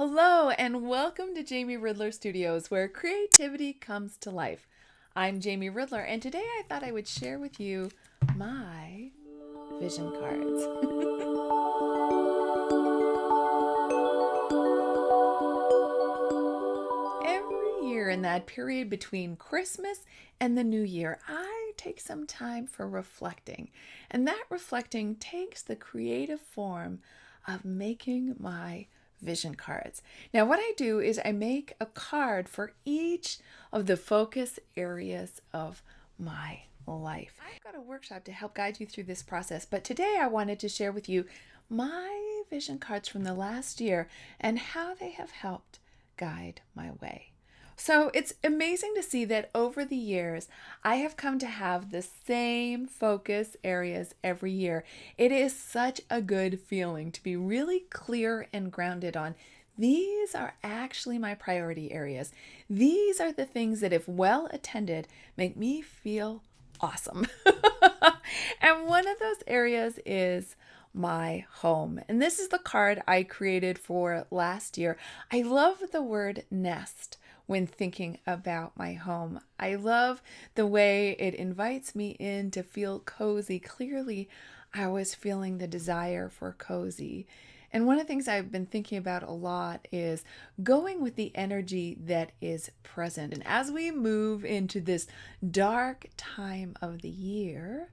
Hello, and welcome to Jamie Ridler Studios, where creativity comes to life. I'm Jamie Ridler, and today I thought I would share with you my vision cards. Every year in that period between Christmas and the New Year, I take some time for reflecting, and that reflecting takes the creative form of making my vision cards. Now, what I do is I make a card for each of the focus areas of my life. I've got a workshop to help guide you through this process, but today I wanted to share with you my vision cards from the last year and how they have helped guide my way. So it's amazing to see that over the years, I have come to have the same focus areas every year. It is such a good feeling to be really clear and grounded on these are actually my priority areas. These are the things that, if well attended, make me feel awesome. And one of those areas is my home. And this is the card I created for last year. I love the word nest when thinking about my home. I love the way it invites me in to feel cozy. Clearly, I was feeling the desire for cozy. And one of the things I've been thinking about a lot is going with the energy that is present. And as we move into this dark time of the year,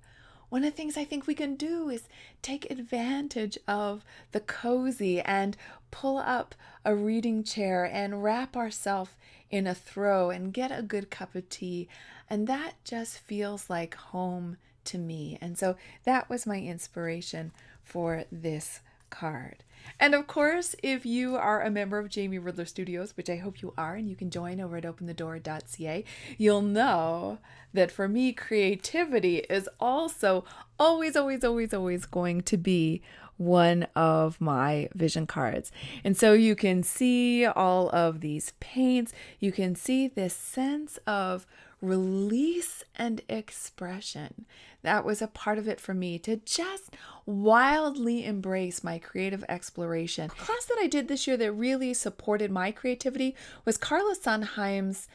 one of the things I think we can do is take advantage of the cozy and pull up a reading chair and wrap ourselves in a throw and get a good cup of tea. And that just feels like home to me. And so that was my inspiration for this card. And of course, if you are a member of Jamie Ridler Studios, which I hope you are, and you can join over at openthedoor.ca, you'll know that for me, creativity is also always going to be one of my vision cards. And so you can see all of these paints. You can see this sense of release and expression. That was a part of it for me, to just wildly embrace my creative exploration. A class that I did this year that really supported my creativity was Carla Sondheim's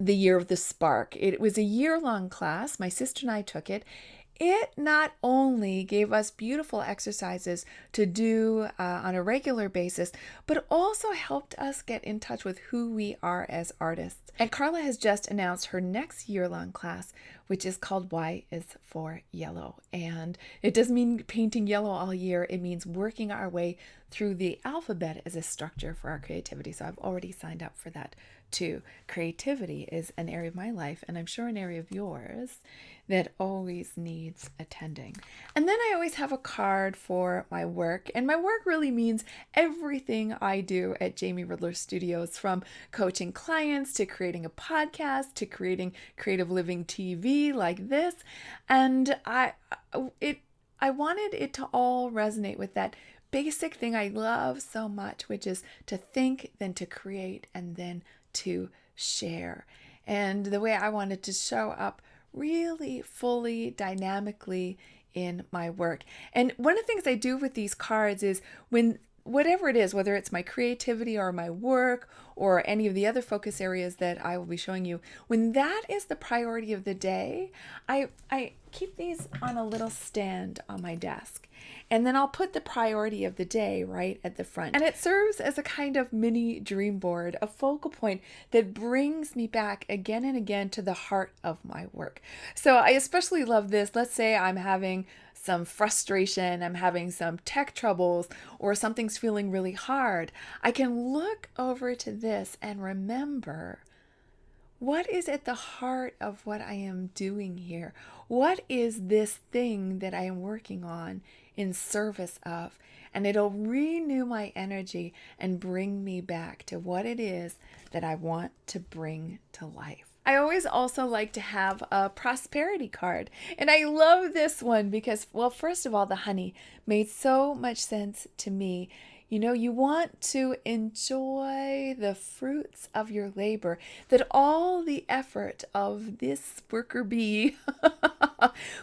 The Year of the Spark. It was a year-long class. My sister and I took it. It not only gave us beautiful exercises to do on a regular basis, but also helped us get in touch with who we are as artists. And Carla has just announced her next year-long class, which is called Y is for Yellow. And it doesn't mean painting yellow all year. It means working our way through the alphabet as a structure for our creativity. So I've already signed up for that too. Creativity is an area of my life, and I'm sure an area of yours, that always needs attending. And then I always have a card for my work, and my work really means everything I do at Jamie Ridler Studios, from coaching clients to creating a podcast to creating Creative Living TV like this. And I wanted it to all resonate with that basic thing I love so much, which is to think, then to create, and then to share. And the way I wanted to show up really fully, dynamically in my work. And one of the things I do with these cards is, when whatever it is, whether it's my creativity or my work or any of the other focus areas that I will be showing you, when that is the priority of the day, I keep these on a little stand on my desk. And then I'll put the priority of the day right at the front. And it serves as a kind of mini dream board, a focal point that brings me back again and again to the heart of my work. So I especially love this. Let's say I'm having some frustration, I'm having some tech troubles, or something's feeling really hard. I can look over to this and remember, what is at the heart of what I am doing here? What is this thing that I am working on in service of? And it'll renew my energy and bring me back to what it is that I want to bring to life. I always also like to have a prosperity card. And I love this one because, well, first of all, the honey made so much sense to me. You know, you want to enjoy the fruits of your labor, that all the effort of this worker bee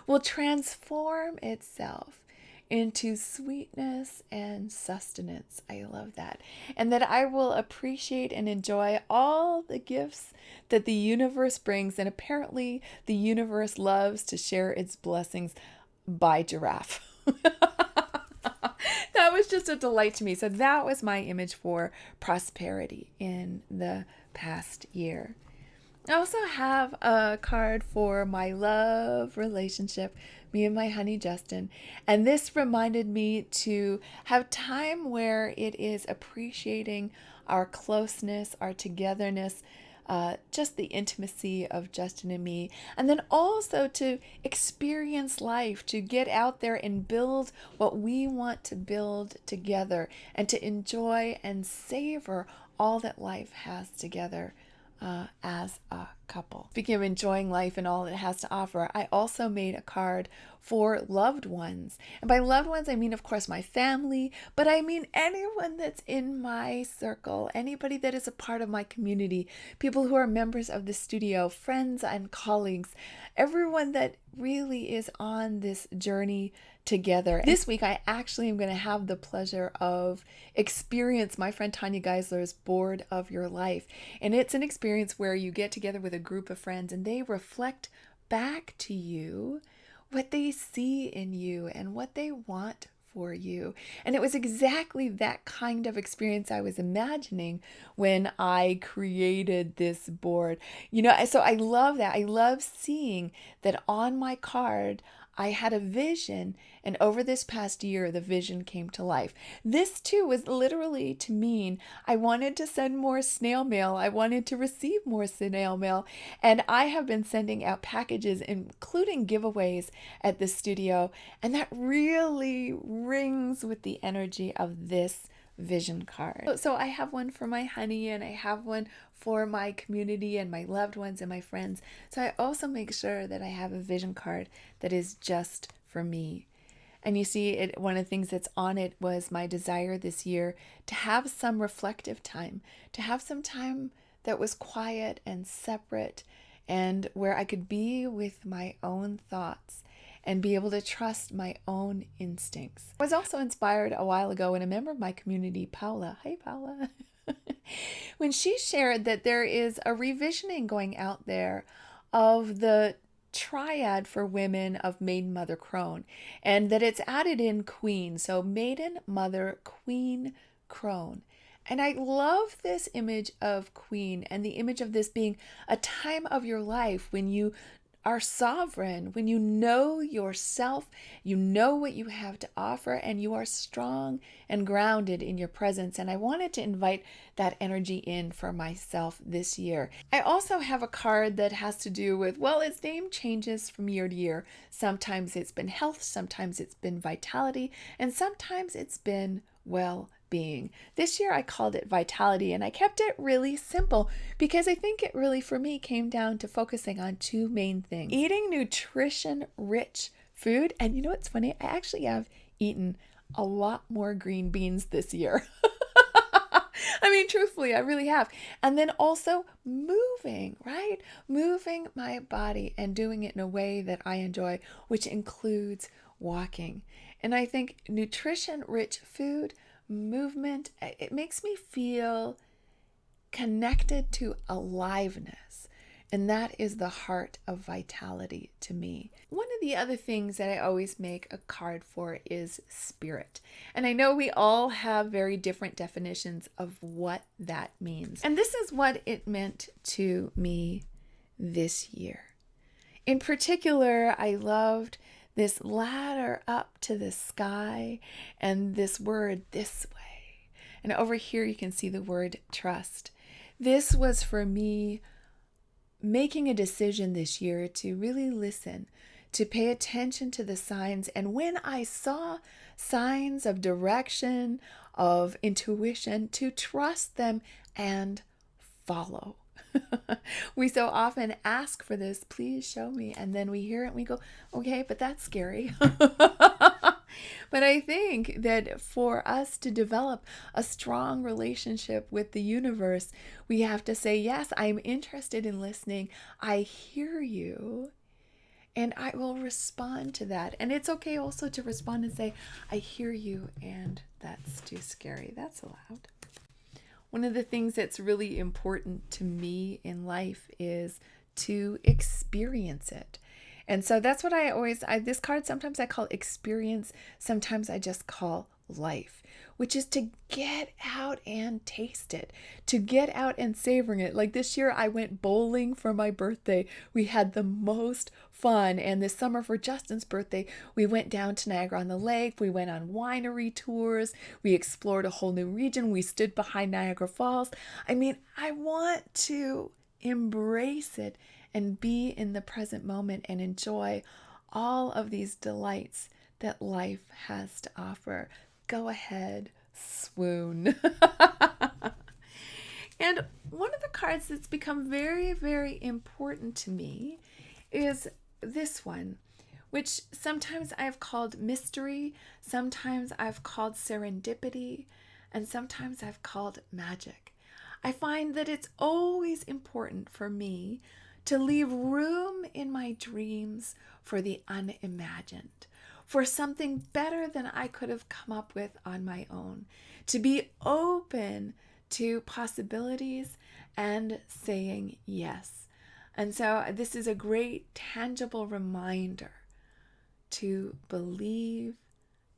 will transform itself into sweetness and sustenance. I love that. And that I will appreciate and enjoy all the gifts that the universe brings. And apparently, the universe loves to share its blessings by giraffe. That was just a delight to me. So, that was my image for prosperity in the past year. I also have a card for my love relationship, me and my honey Justin. And this reminded me to have time where it is appreciating our closeness, our togetherness, just the intimacy of Justin and me. And then also to experience life, to get out there and build what we want to build together, and to enjoy and savor all that life has together. As a couple. Speaking of enjoying life and all it has to offer, I also made a card for loved ones. And by loved ones, I mean, of course, my family, but I mean anyone that's in my circle, anybody that is a part of my community, people who are members of the studio, friends and colleagues, everyone that really is on this journey together. This week, I actually am going to have the pleasure of experience my friend Tanya Geisler's Board of Your Life. And it's an experience where you get together with a group of friends and they reflect back to you what they see in you and what they want for you. And it was exactly that kind of experience I was imagining when I created this board. So I love that. I love seeing that on my card, I had a vision, and over this past year, the vision came to life. This too was literally to mean I wanted to send more snail mail. I wanted to receive more snail mail, and I have been sending out packages, including giveaways at the studio, and that really rings with the energy of this vision card. So I have one for my honey, and I have one for my community and my loved ones and my friends. So I also make sure that I have a vision card that is just for me. And you see, one of the things that's on it was my desire this year to have some reflective time, to have some time that was quiet and separate, and where I could be with my own thoughts and be able to trust my own instincts. I was also inspired a while ago when a member of my community, Paula, hi Paula, when she shared that there is a revisioning going out there of the triad for women of maiden, mother, crone, and that it's added in queen. So maiden, mother, queen, crone. And I love this image of queen and the image of this being a time of your life when you are sovereign, when you know yourself, you know what you have to offer, and you are strong and grounded in your presence. And I wanted to invite that energy in for myself this year. I also have a card that has to do with, well, its name changes from year to year. Sometimes it's been health, sometimes it's been vitality, and sometimes it's been well-being. This year I called it vitality, and I kept it really simple because I think it really, for me, came down to focusing on two main things. Eating nutrition-rich food, and you know what's funny? I actually have eaten a lot more green beans this year. I mean, truthfully, I really have. And then also moving, right? Moving my body and doing it in a way that I enjoy, which includes walking. And I think nutrition-rich food, movement, it makes me feel connected to aliveness. And that is the heart of vitality to me. One of the other things that I always make a card for is spirit. And I know we all have very different definitions of what that means. And this is what it meant to me this year. In particular, I loved this ladder up to the sky and this word this way. And over here you can see the word trust. This was for me making a decision this year to really listen, to pay attention to the signs. And when I saw signs of direction, of intuition, to trust them and follow. We so often ask for this, please show me. And then we hear it and we go, okay, but that's scary. But I think that for us to develop a strong relationship with the universe, we have to say, yes, I'm interested in listening. I hear you. and I will respond to that. And it's okay also to respond and say, I hear you, and that's too scary. That's allowed. One of the things that's really important to me in life is to experience it. And so that's what this card sometimes I call experience, sometimes I just call life, which is to get out and taste it, to get out and savoring it. Like this year, I went bowling for my birthday. We had the most fun. And this summer for Justin's birthday, we went down to Niagara-on-the-Lake. We went on winery tours. We explored a whole new region. We stood behind Niagara Falls. I mean, I want to embrace it and be in the present moment and enjoy all of these delights that life has to offer. Go ahead, swoon. And one of the cards that's become very, very important to me is this one, which sometimes I've called mystery, sometimes I've called serendipity, and sometimes I've called magic. I find that it's always important for me to leave room in my dreams for the unimagined, for something better than I could have come up with on my own, to be open to possibilities and saying yes. And so this is a great tangible reminder to believe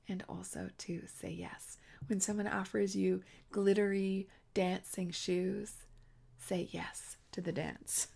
and also to say yes. When someone offers you glittery dancing shoes, say yes to the dance.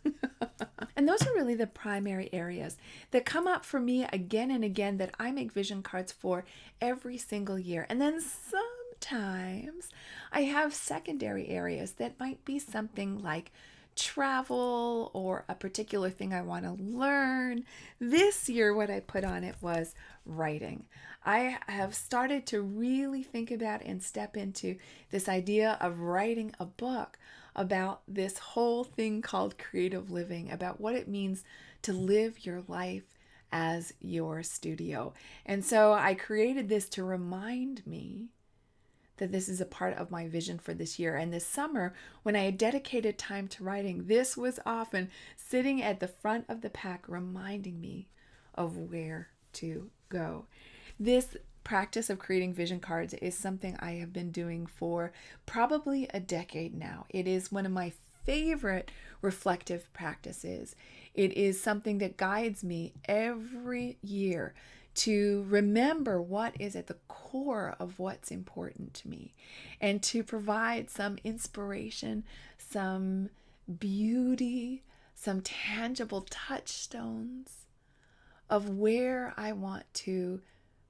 And those are really the primary areas that come up for me again and again that I make vision cards for every single year. And then sometimes I have secondary areas that might be something like travel or a particular thing I want to learn. This year, what I put on it was writing. I have started to really think about and step into this idea of writing a book about this whole thing called creative living, about what it means to live your life as your studio. And so I created this to remind me that this is a part of my vision for this year. And this summer, when I had dedicated time to writing, this was often sitting at the front of the pack, reminding me of where to go. This practice of creating vision cards is something I have been doing for probably a decade now. It is one of my favorite reflective practices. It is something that guides me every year to remember what is at the core of what's important to me and to provide some inspiration, some beauty, some tangible touchstones of where I want to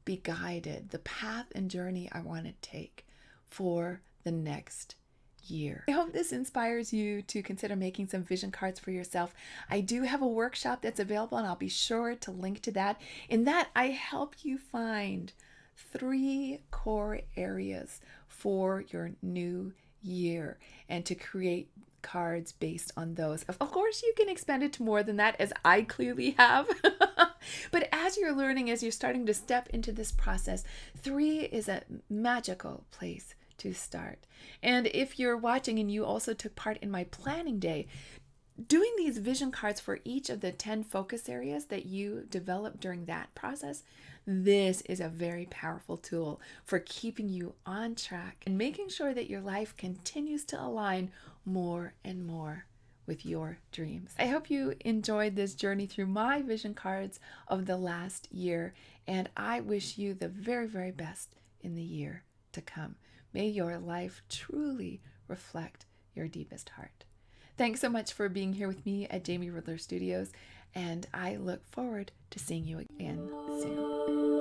be guided, the path and journey I want to take for the next year. I hope this inspires you to consider making some vision cards for yourself. I do have a workshop that's available, and I'll be sure to link to that. In that, I help you find 3 core areas for your new year and to create cards based on those. Of course, you can expand it to more than that, as I clearly have. But as you're learning, as you're starting to step into this process, 3 is a magical place to start. And if you're watching and you also took part in my planning day, doing these vision cards for each of the 10 focus areas that you develop during that process, this is a very powerful tool for keeping you on track and making sure that your life continues to align more and more with your dreams. I hope you enjoyed this journey through my vision cards of the last year, and I wish you the very, very best in the year to come. May your life truly reflect your deepest heart. Thanks so much for being here with me at Jamie Ridler Studios, and I look forward to seeing you again soon.